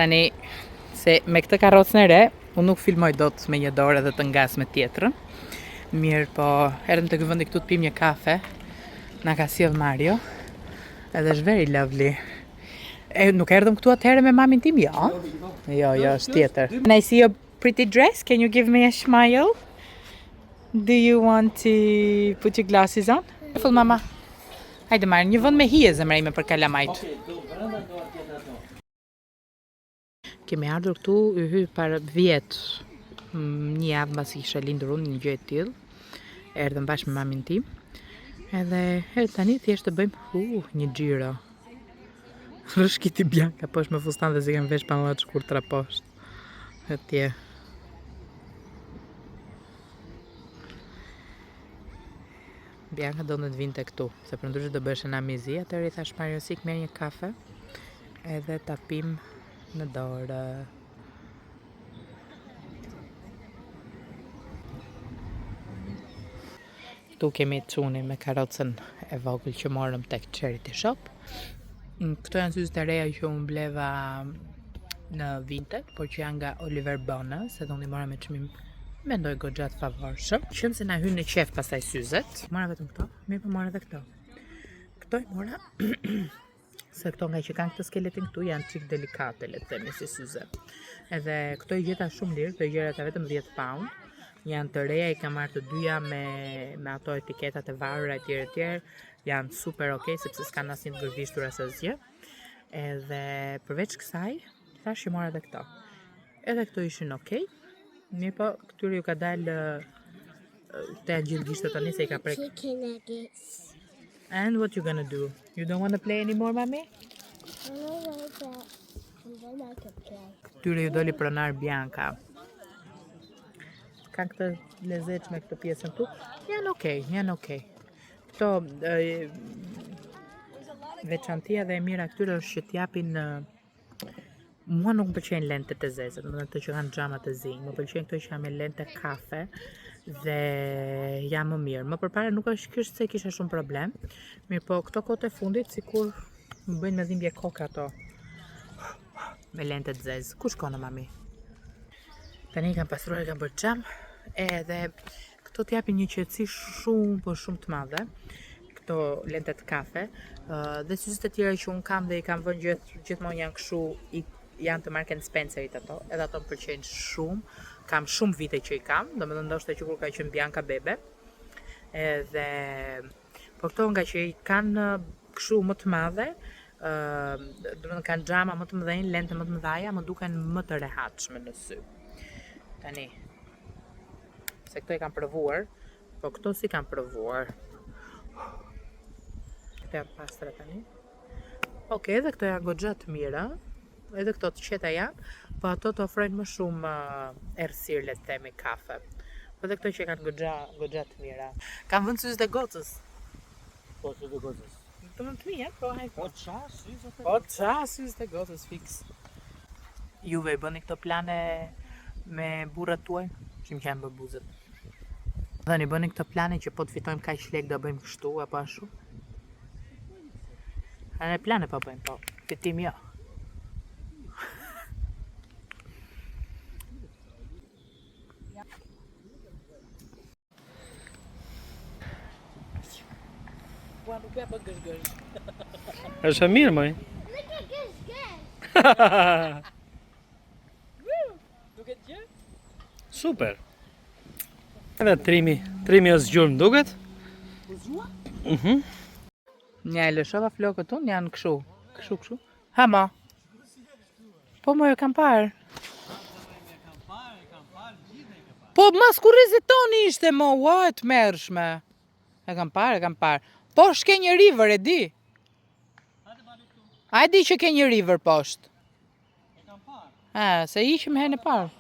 Tani, se me këtë karrocën e re, unë nuk filmoj dot me një dorë edhe të ngas me tjetrën. Mirë, po erdhëm të ky vendi këtu të pim një kafe. Na ka sjell Mario. Edhe është very lovely. Nuk erdhëm këtu atëherë me mamin tim, jo? Jo, është tjetër. Can I see your pretty dress? Can you give me a smile? Do you want to put your glasses on? Careful, mama. Hajde marr, një vend me hije zemra ime për kalamajt. Kemi ardhur këtu, u hy para vjet, një javë mbasi kisha lindur unë, një gjë e tillë. Erdhëm bashkë me mamin tim. Edhe tani thjesht të bëjmë një xhiro. Rëshkiti Bianca poshtë me fustan dhe si kem vesh pantallona të shkurtra poshtë. Atje. Bianca do në të vinte këtu, se për ndryshe do bësh në amizi, atëherë i thash Mario si merr një kafe edhe ta pim në dorë. Këtu kemi çunin me karrocën e vogël që morëm tek Charity Shop. Këto janë syze të reja që unë bleva në Vinted, por që janë nga Oliver Bonus, edhe unë i mora me çmim mendoj goxha të favorshëm. Qëm se na hyn në qef pastaj syzet. Mora vetëm këto, mirë po mora edhe këto. Këto i mora se këto nga që kanë këtë skeletin këtu janë çik delikate, le të themi si syze. Edhe këto i gjeta shumë lirë, këto i gjeta vetëm 10 pound. Janë të reja, i kam marrë të dyja me ato etiketat e varura etj. Janë super okay, sepse s'kan asnjë të gërvishtur as asgjë. Edhe përveç kësaj, thash që mora edhe këto. Edhe këto ishin okay. Mirë po, këtyre ju ka dalë të janë gjithë gishtë tani se i ka prek. Chicken nuggets. And what you gonna do? You don't want to play anymore, mami? I don't like that. And then I can play. Këtyre ju doli pronar Bianca. Kanë këtë lezetshme këtë pjesën këtu. Janë okay. Këto veçantia dhe e mira këtyre është që t'japin mua nuk më pëlqejnë lentet e zezë, do të thotë që kanë xhamat e zi. Më pëlqejnë këto që janë me lente kafe dhe janë më mirë. Më përpara nuk është se kisha shumë problem. Mirë, po këto kohët e fundit sikur më bëjnë me dhimbje koka ato me lente të zezë. Ku shkon mami? Tani kam pastruar, kam bërë xham, edhe këto t'japin një qetësi shumë të madhe. Këto lentet kafe, dhe syzet e tjera që unë kam dhe i kam vënë gjithmonë janë kështu, janë të marken Spencerit ato, edhe ato më pëlqejnë shumë. Kam shumë vite që i kam, domethënë ndoshta që kur ka qenë Bianca bebe. Edhe po këto nga që i kanë kështu më të madhe, domethënë kanë xhama më të mëdhenj, lente më të mëdha, më duken më të rehatshme në sy. Tani, se këto i kam provuar, po këto si kam provuar. Këto janë pastra tani. Okej, edhe këto janë goxha të mira, edhe këto të qeta janë, po ato të ofrojnë më shumë errësirë, le të themi, kafe. Po edhe këto që kanë goxha të mira. Kam vënë syzet e gocës. Po syzet e gocës. Të më të mija, po hajde. Po qa syzet e gocës? Po qa syzet e gocës, fix. Juve i bëni këto plane me burrat tuaj, që më kanë bërë buzët. Dhe bëni këto plane që po të fitojmë kaq lek do bëjmë kështu apo ashtu. A ne plane po bëjmë, po fitim jo. Ua nuk ja bë gëzgëz. Është e mirë, moj. Look at this. Duket gjë? Super. Edhe trimi është gjurmë duket? Nja e lëshova flokët unë janë këshu. Ha ma. Po më e kam parë. Po mas kurrizit toni ishte mo, ua e të mërshme. E kam parë. Po shke një river, e di. A e di që ke një river poshtë. Se ishim herën e parë.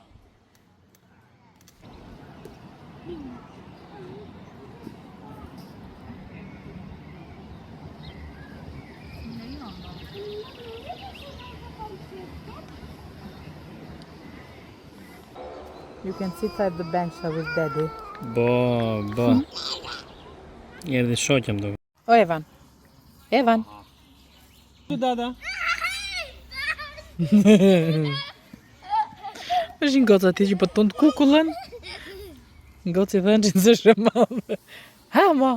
You can sit at the bench with daddy. Bo. Erdhi shoqëm do. O Evan. Dada. Është një gocë ati që po të kukullën. Gocë i thënë që nëse shëmadhe. Ha, ma!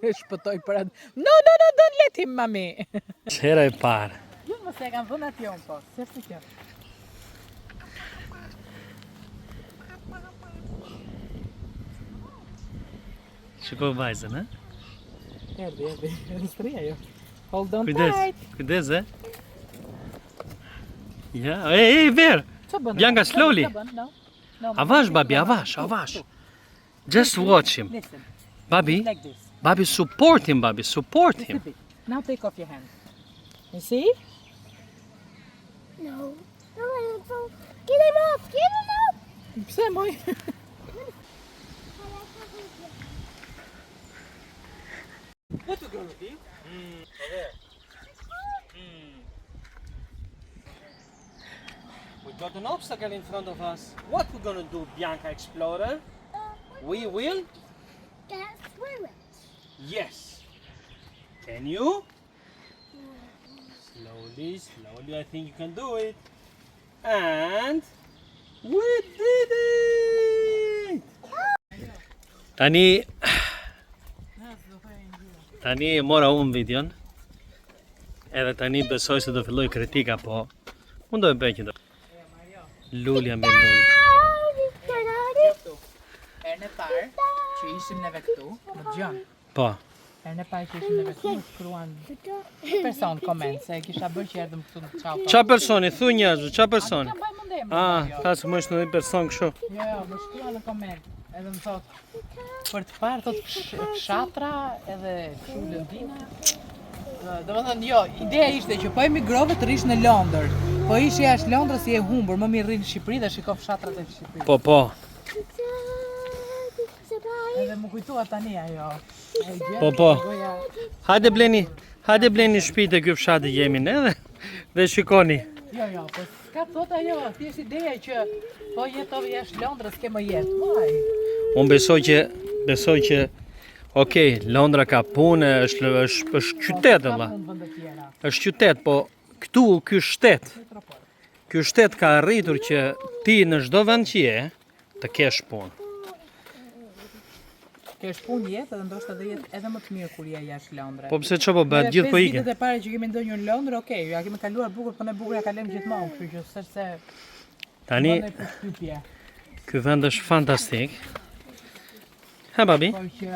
Shpëtoj për atë. No, don't let him, mami. Hera e parë. Jo, më se kanë thënë atje unë po. Se është kjo. Shiko vajzën, e? Erdi. Rëstëria jo. Hold on Kujdes, tight. kujdes, e? Ja, ej, ver! Qa bën? Bianca, slowly. Qa bën? No. Avash, babi, avash. Just watch him. Listen, Babi, like this. babi, support him, babi, support Just a him. bit. Now take off your hand. You see? No. No, get him off! Get him off! Pse, moj? What you gonna do? We got an obstacle in front of us. What we gonna do, Bianca Explorer? We will? Get through it. Yes. Can you? Slowly, I think you can do it. And we did it! Tani e mora unë videon. Edhe tani besoj se do filloj kritika, po unë do e bëj që do. Lulja me lulja. Herën e parë që ishim neve këtu, në Gjon. Po. Herën e parë që ishim neve këtu, shkruan person koment, se kisha bërë që erdhëm këtu në qau. Qa personi? Thu njerëzve, qa personi? Kam bëj mundem. Ta se më është në një person kështu. Jo, më shkrua në koment. Edhe më thot, për të parë thot fshatra edhe kështu Lëndina. Domethënë jo, ideja ishte që po emigrove të rish në Londër. Po ishi jashtë Londrës i e humbur, më mirë rri në Shqipëri dhe shiko fshatrat e Shqipërisë. Po. Edhe më kujtua tani ajo. Po. Hajde bleni shtëpi te ky fshat jemi ne dhe shikoni. Jo, po s'ka thot ajo, thjesht ideja që po jetove jashtë Londrës ke më jetë. Moj. Unë besoj që okej, Londra ka punë, është qytet valla. Është qytet, po këtu ky shtet ka arritur që ti në çdo vend që je të kesh punë. Kesh punë jetë edhe ndoshta do jetë edhe më të mirë kur je jashtë Londrës. Po pse çfarë po bëhet gjithë po ikën. Vitet e para që kemi ndonjë në Londër, okay, ja kemi kaluar bukur, po ne bukur ja kalojmë gjithmonë, kështu që s'është se Tani ky vend është fantastik. Ha babi? Po që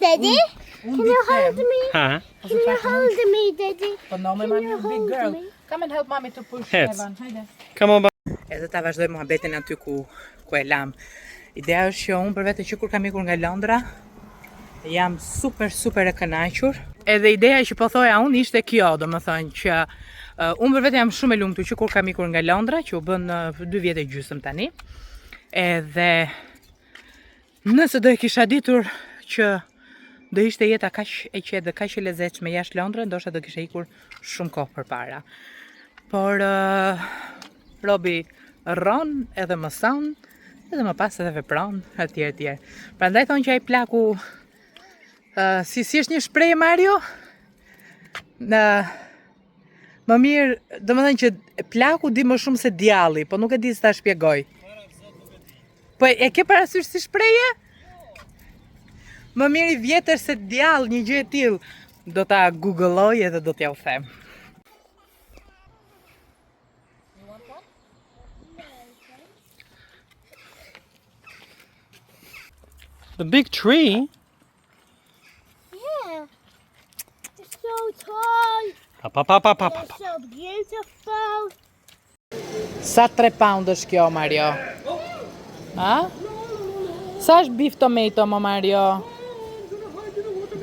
Daddy, can you hold me? Ha. Can you hold me, Daddy? Po no, my mommy is a big girl. Come and help mommy to push Hec. Evan. Hajde. Come on babi. Edhe ta vazhdoj muhabetin aty ku e lam. Ideja është që unë për vete që kur kam ikur nga Londra, jam super e kënaqur. Edhe ideja që po thoja unë ishte kjo, do më thënë që unë për vete jam shumë e lumtur që kur kam ikur nga Londra, që u bën 2 vjet e gjysmë tani. Edhe nëse do e kisha ditur që do ishte jeta kaq e qetë dhe kaq e lezetshme jashtë Londrës, ndoshta do kisha ikur shumë kohë përpara. Por Robi rron edhe më son, edhe më pas edhe vepron etj. Prandaj thonë që ai plaku si është një shprehje Mario? Më mirë, domethënë që plaku di më shumë se djalli, po nuk e di se ta shpjegoj. Po e ke parasysh si shprehje? Më mirë i vjetër se djallë, një gjë e tillë. Do ta googloj edhe do t'ja u them. The big tree. Yeah. It's so tall. Pa. It's so beautiful. Sa 3 pound është kjo, Mario? Ha? Sa është beef tomato, mo Mario?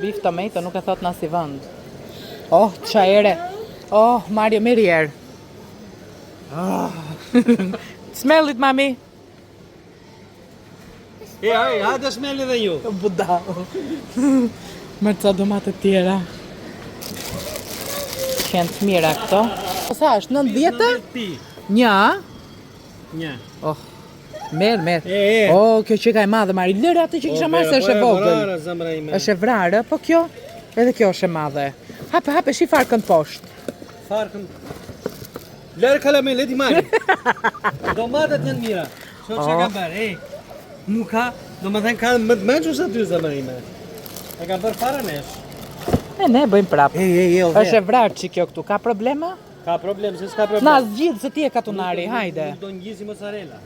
Beef tomato nuk e thot në asnjë vend. Oh, qa ere. Oh, Mario, merri erë. Oh. Smell it, mami. Ha të smeli dhe ju. Budao. Me ca domate tjera. Qenë të mira këto. Sa është, 90? Një? Një. Oh. Merr. E. O, kjo që ka e madhe, Mari. Lërë atë që kisha marrë se është e vogël. Është e vrarë, po kjo, edhe kjo është e madhe. Hape, shi farkën poshtë. Farkën. Lërë kalamel, leti marri. Domatat janë mira. Që ka bërë, nuk ka, do më thënë ka më të menqë sa ty zemërime. E ka bërë fara nesh. E ne bëjmë prapë. O Është e vrarë që kjo këtu, ka problema? Ka problem, se s'ka problem. Na, zgjidh se ti e katunari, hajde. Do ngjisi mozzarella.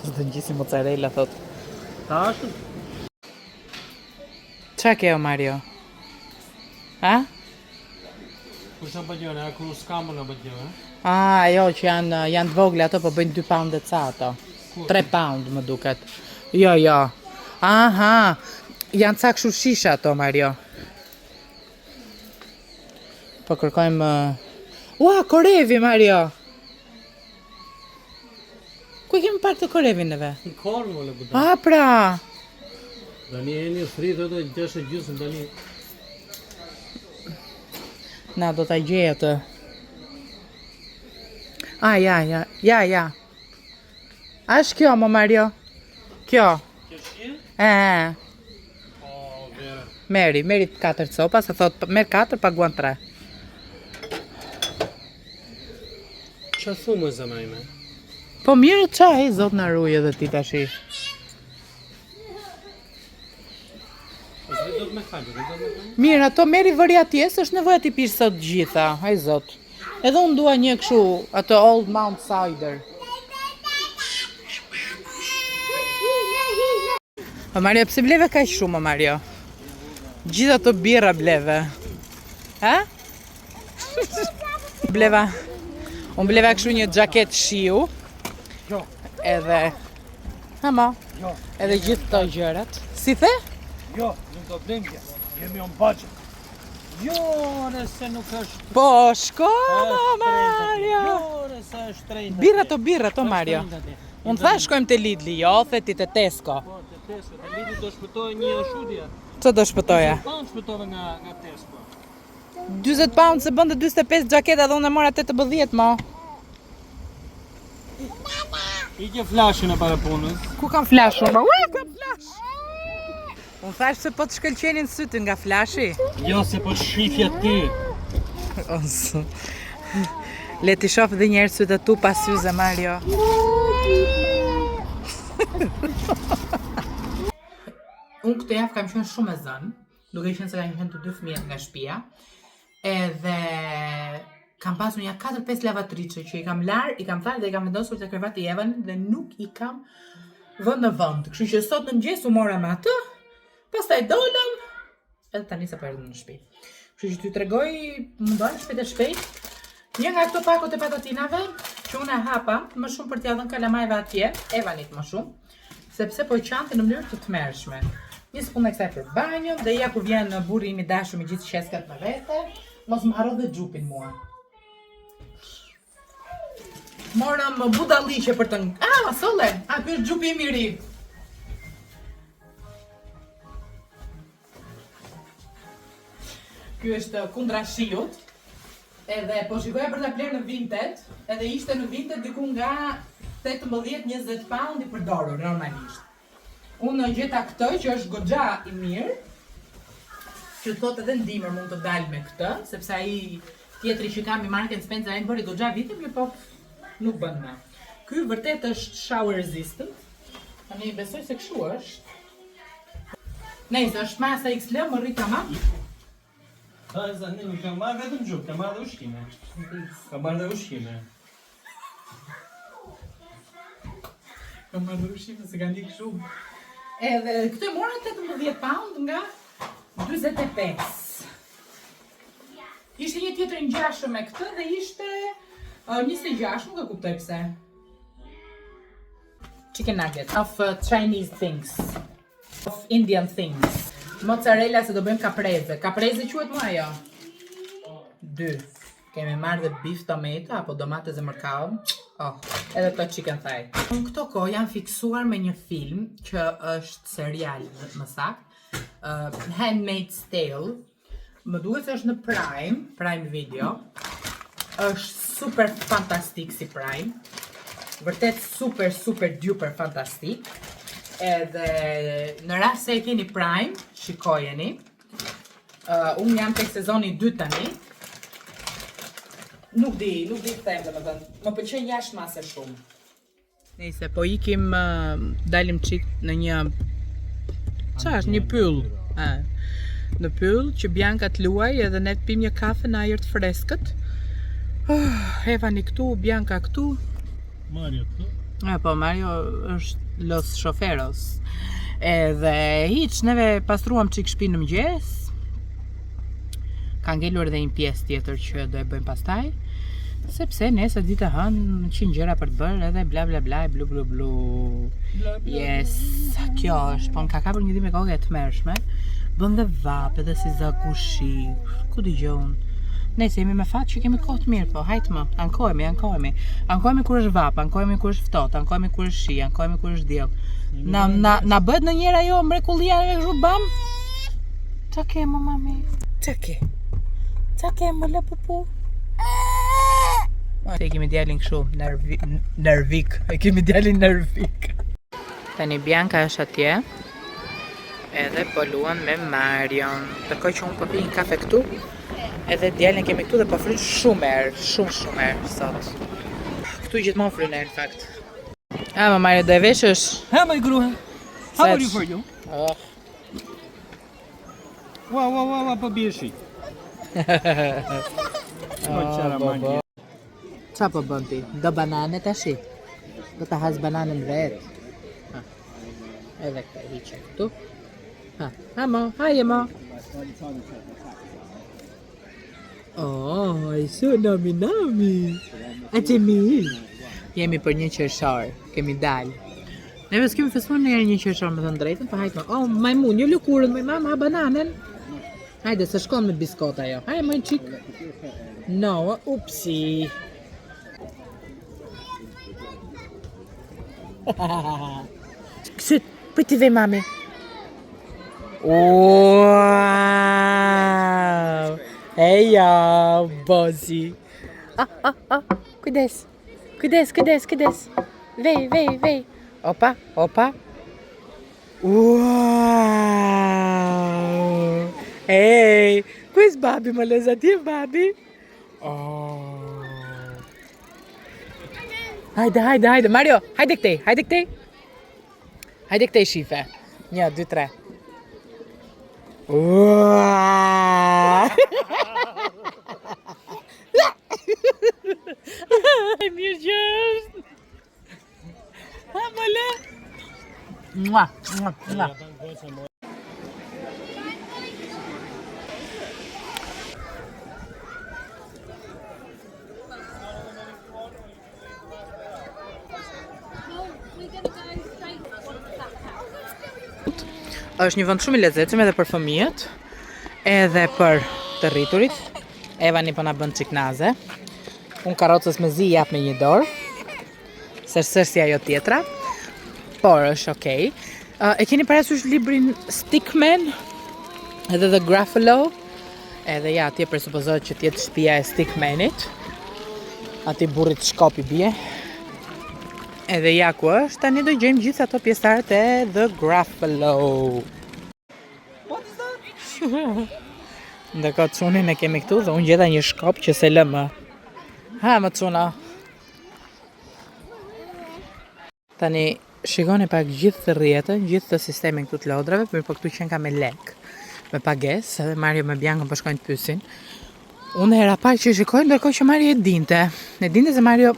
Do ngjisi mozzarella, thot. Ta ashtu? Qa kjo, Mario? Ha? Kur sa bëgjone, a kur s'kamën a bëgjone? Jo, që janë të vogla ato, po bëjnë 2 pound e ca ato. 3 pound më duket. Jo. Aha, janë ca kështu shisha ato, Mario. Po kërkojmë... Ua, korevi, Mario! Ku kemi pak të korevin neve? Në kornë, më le buda. Pra! Dani e një fritë ato 6:30 dani. Na, do t'a gjej atë. Ja. A është kjo, mo Mario? Kjo. Kjo shje? O, vere. Meri 4 copa, se thot, merr 4, paguan 3. Qa thumë e zemërime? Po mirë qa, zot në ruje dhe ti tashi. Do të me kalë, Mirë, ato meri vëri atje, s'është nevoja ti pish sot gjitha, zot. Edhe unë dua një kështu, ato Old Mount Cider. O Mario, pse bleve ka shumë, Mario? Gjitha ato birra bleve. Ha? Bleva. Unë bleva kështu një xhaket shiu. Jo. Edhe... Hama. Jo. Edhe gjithë të gjërat. Si the? Jo, nuk do blem kja. Jemi on budget. Jo, nëse nuk është... Po, shko, Mario! Jo, nëse është 30. Birra to, Mario. Unë tha shkojmë te Lidli, jo, theti te Tesco. Po, te Tesco. Te Lidli do shpëtoj një shudja. Co do shpëtoja? 20 pound shpëtove nga Tesco. 20 pound se bënde 45 xhaketa dhe unë e mora 80 mo. Ike flashin e para punës. Ku kam flashur? Ua, kam flash! Unë thash se po të shkëlqenin sytin nga flashi. Jo, se po shifja ti. Osu. Le ti shoh dhe njerë sytë tu pas syze, Mario. Unë këtë javë kam qenë shumë e zënë, duke qenë se kam qenë të 2 fëmijët nga shtëpia. Edhe kam pasur një 4-5 lavatriçe që i kam larë, i kam tharë dhe i kam vendosur të krevati Evan dhe nuk i kam vënë në vend. Kështu që sot në mëngjes u mora me atë, pastaj dolëm, edhe tani se po erdhëm në shtëpi. Kështu që ty tregoj, mundohem shpejt. Një nga këto pakot e patatinave që unë e hapa, më shumë për t'ia dhënë kalamajve atje, Evanit më shumë, sepse po i qante në mënyrë të tmerrshme. Një spunë e kësaj për banjo, dhe ja kur vjen burri im i dashur me gjithë sheskat me vete, mos më harro dhe xhupin mua. Morëm budalliqe për të... Solle! Ky është xhupi im i ri. Ky është kundra shiut. Edhe po shikoja për ta blerë në Vinted, edhe ishte në Vinted diku nga 18-20 pound i përdorur normalisht. Unë gjeta këtë që është goxha i mirë, që thot edhe ndimër mund të dalë me këtë, sepse ai tjetri që kam i marken Spencer ai bëri goxha vitim, mirë po nuk bën më. Ky vërtet është shower resistant. Tani besoj se kështu është. Nëse është masa XL, më rri tamam. Zani, nuk kam marrë vetëm gjupë, kam marrë dhe ushqime. Kam marrë dhe ushqime. Kam marrë dhe ushqime se kanë ikë shumë. Edhe këtë e mora 18 pound nga 45. Ishte një tjetër ngjashëm me këtë dhe ishte 26, nuk e kuptoj pse. Chicken nugget of Chinese things. Of Indian things. Mozzarella se do bëjmë caprese. Caprese quhet më ajo? 2. Kemi marrë dhe beef tomato apo domate zemërkau. Edhe këto chicken thigh. Këto kohë janë fiksuar me një film që është serial më saktë. Handmaid's Tale. Më duhet se është në Prime Video. Është super fantastik si Prime. vërtet super duper fantastik. Edhe në rast se e keni Prime, shikojeni. Unë jam tek sezoni 2 tani. Nuk di të them domethënë. Më pëlqen jashtë mase shumë. Nëse po ikim dalim çik në një çfarë, një pyll. Në pyll që Bianca të luaj edhe ne të pim një kafe në ajër të freskët. Evani këtu, Bianca këtu. Mario këtu. Po, Mario është los shoferos. Edhe hiç, neve pastruam çik shtëpinë në mëngjes. Ka ngelur edhe një pjesë tjetër që do e bëjmë pastaj. Sepse nese ditë hënë 100 gjëra për të bërë edhe bla bla bla blu blu blu. Yes, kjo është, po në ka kapur një ditë me kokë e tmerrshme. Bën dhe vap edhe si zakushi. Ku dëgjon? Nese jemi me fat që kemi kohë të mirë, po hajtë më, ankohemi. Ankohemi kur është vap, ankohemi kur është ftohtë, ankohemi kur është shi, ankohemi kur është diell. Na bëhet në njëra jo mrekullia e kështu bam. Qa ke më mami? Qa ke më le pupu? Se kemi djalin kështu, nervik. E kemi djalin nervik. Tani Bianca është atje. Edhe po luan me Marion. Tërkoj që unë po pi një kafe këtu. Edhe djalin kemi këtu dhe po fryn shumë erë. Shumë erë sot. Këtu gjithmonë fryn erë në fakt. Ama Mario, do e veshësh? My gruha. How are you for you? Wow, po bie shi. Qa po bën ti? Do banane tashi? Do ta has bananën vet? Edhe këta hiqe këtu. Mo, haje mo. Ai su nami. A që mirë. Jemi për një qershor, kemi dalë. Neve s'kemi festuar njëherë një qershor me thënë drejtën, pa hajtë më. Majmun, jo lëkurën, mama, bananen. Hajde, se shkon me biskota jo. Hajde, më qik. No, upsi. Kësit, për t'i vej mami. Wow! Eja, bozi. Kujdes. Vej. Opa. Wow! Hey, where's Bobby, Melissa? Dear Bobby? Oh. Hajde. Mario, hajde këtej. Hajde këtej shife. 1, 2, 3. Wow! Mirë gjështë. Mële. Mua. Është një vend shumë i lezetshëm edhe për fëmijët, edhe për të rriturit. Evani po na bën çik naze. Unë karrocës me zi jap me një dorë. Sërsër si ajo tjetra. Por është okej. E keni parasysh librin Stickman? Edhe The Gruffalo? Edhe ja, atje presupozohet që tjetë shtëpia e Stickmanit. Ati burrit shkopi bie. Edhe ja ku është, tani do gjejmë gjithë ato pjesëtarët e The Gruffalo. What is that? Ndërkohë çunin e kemi këtu dhe unë gjeta një shkop që se lë më. Më çuna. Tani shikoni pak gjithë të rrjetën, gjithë të sistemin këtu të lodrave, por këtu që ka me lek, me pagesë, edhe Mario me Bianca po shkojnë të pyesin. Unë era pak që shikoj, ndërkohë që Mario e dinte se Mario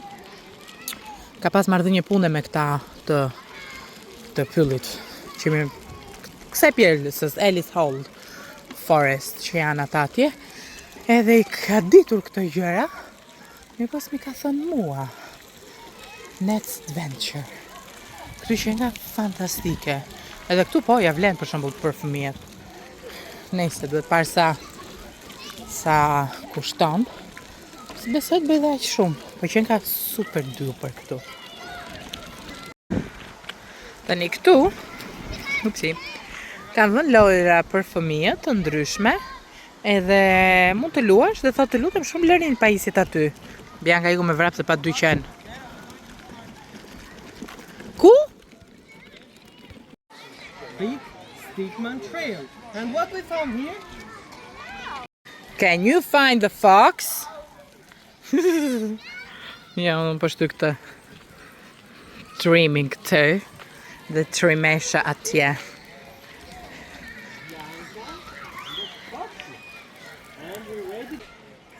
ka pas marrëdhënie pune me këta të pyllit, që me kësaj pjesës Ellis Hold Forest që janë ata atje, edhe i ka ditur këto gjëra, mirë pas mi ka thënë mua Next Adventure. Këtu që nga fantastike. Edhe këtu po ja vlen për shembull për fëmijët. Nëse duhet parë sa kushton. Besoj të bëj dhe aq shumë, po që nga super duper këtu. Tani këtu, kanë dhënë lojra për fëmijët të ndryshme, edhe mund të luash dhe thotë të lutem shumë lërin pajisit aty. Bianca iku me vrap se pa 200. Beekman Trail. And what we found here? Can you find the fox? Ja, unë po shty këtë trimming këtë dhe trimesha atje.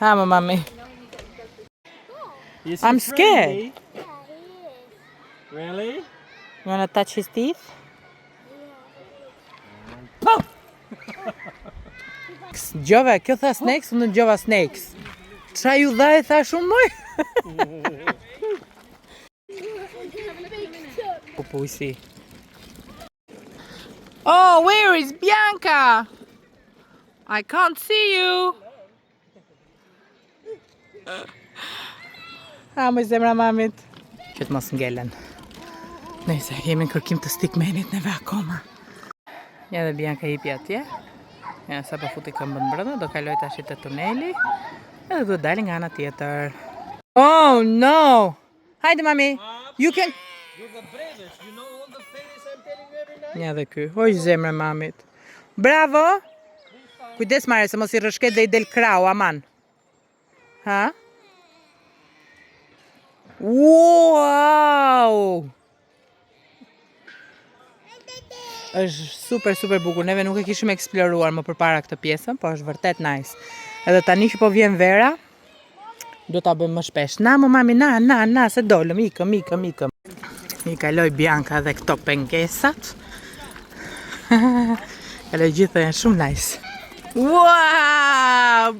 Ha, mami. Is I'm he scared. friendly? Yeah, he is. Really? You wanna touch his teeth? Gjova, kjo tha snakes, unë gjova snakes. Qa ju dha e tha shumë moj? Po we see. Oh, where is Bianca? I can't see you. Më zemra mamit. Që të mos ngelen. Nëse, jemi në kërkim të stickmanit neve akoma. Ja dhe Bianca hipi atje. Ja, sa po futi këmbën brenda, do kaloj tash te tuneli. Edhe do dalë nga ana tjetër. Oh no! Hajde mami. You can. You're the bravest. You know all the things I'm telling you every night. Ja dhe ky. Oj zemra mamit. Bravo! Kujdes Mare se mos i rrëshket dhe i del krau, aman. Ha? Wow! Është super bukur. Neve nuk e kishim eksploruar më përpara këtë pjesën, po është vërtet nice. Edhe tani që po vjen vera, do ta bëjmë më shpesh. Na mo mami, na, se dolëm, ikëm. I kaloj Bianca dhe këto pengesat. Kaloj gjithë janë shumë nice. Wow!